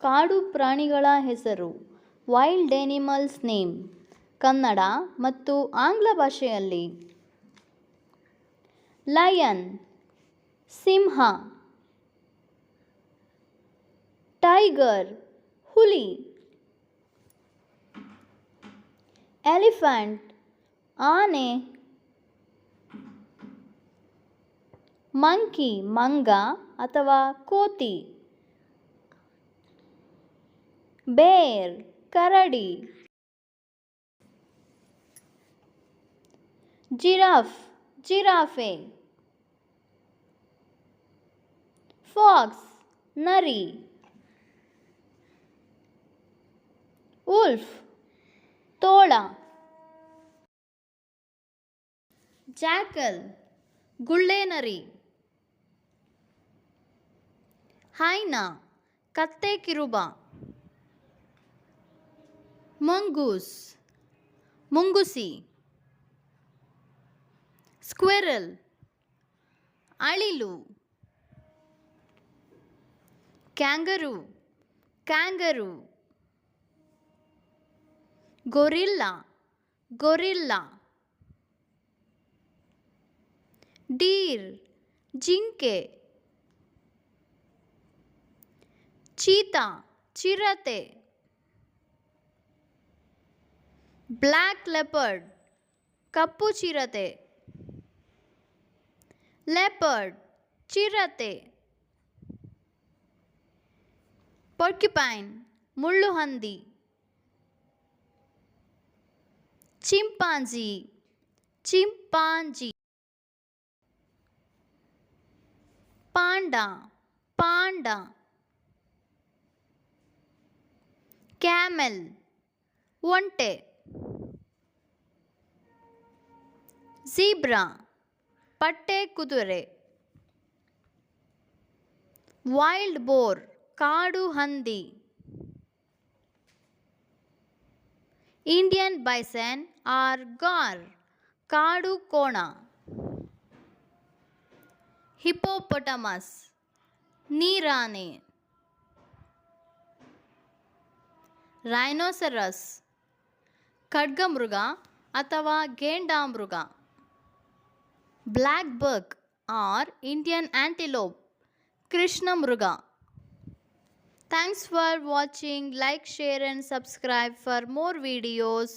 ಕಾಡು ಪ್ರಾಣಿಗಳ ಹೆಸರು. ವೈಲ್ಡ್ ಎನಿಮಲ್ಸ್ ನೇಮ್ ಕನ್ನಡ ಮತ್ತು ಆಂಗ್ಲ ಭಾಷೆಯಲ್ಲಿ. ಲಯನ್ ಸಿಂಹ, ಟೈಗರ್ ಹುಲಿ, ಎಲಿಫೆಂಟ್ ಆನೆ, ಮಂಕಿ ಮಂಗ ಅಥವಾ ಕೋತಿ, ಬೇರ್ ಕರಡಿ, ಜಿರಾಫ್ ಜಿರಾಫೆ, ಫಾಕ್ಸ್ ನರಿ, ಉಲ್ಫ್ ತೋಳ, ಜಾಕಲ್ ಗುಳ್ಳೆನರಿ, ಹೈನಾ ಕತ್ತೆ ಕಿರುಬ, ಮಂಗೂಸ್ ಮುಂಗುಸಿ, ಸ್ಕ್ವಿರಲ್ ಅಳಿಲು, ಕ್ಯಾಂಗರೂ ಕ್ಯಾಂಗರೂ, ಗೊರಿಲ್ಲಾ ಗೊರಿಲ್ಲಾ, ಡೀರ್ ಜಿಂಕೆ, ಚೀತಾ ಚಿರತೆ, ಬ್ಲ್ಯಾಕ್ ಲೆಪರ್ಡ್ ಕಪ್ಪು ಚಿರತೆ, ಲೆಪರ್ಡ್ ಚಿರತೆ, ಪೊರ್ಕ್ಯುಪೈನ್ ಮುಳ್ಳುಹಂದಿ, chimpanzee chimpanzee, panda panda, camel ಒಂಟೆ, ಝೀಬ್ರಾ ಪಟ್ಟೆ ಕುದುರೆ, ವೈಲ್ಡ್ ಬೋರ್ ಕಾಡು ಹಂದಿ, ಇಂಡಿಯನ್ ಬೈಸನ್ ಆರ್ ಗಾರ್ ಕಾಡು ಕೋಣ, ಹಿಪೋಪೊಟಮಸ್ ನೀರಾನೆ, ರೈನೋಸೆರಸ್ ಖಡ್ಗಮೃಗ ಅಥವಾ ಗೇಂಡಾಮೃಗ, black buck or Indian antelope ಕೃಷ್ಣಮೃಗ. Thanks for watching. Like, share and subscribe for more videos.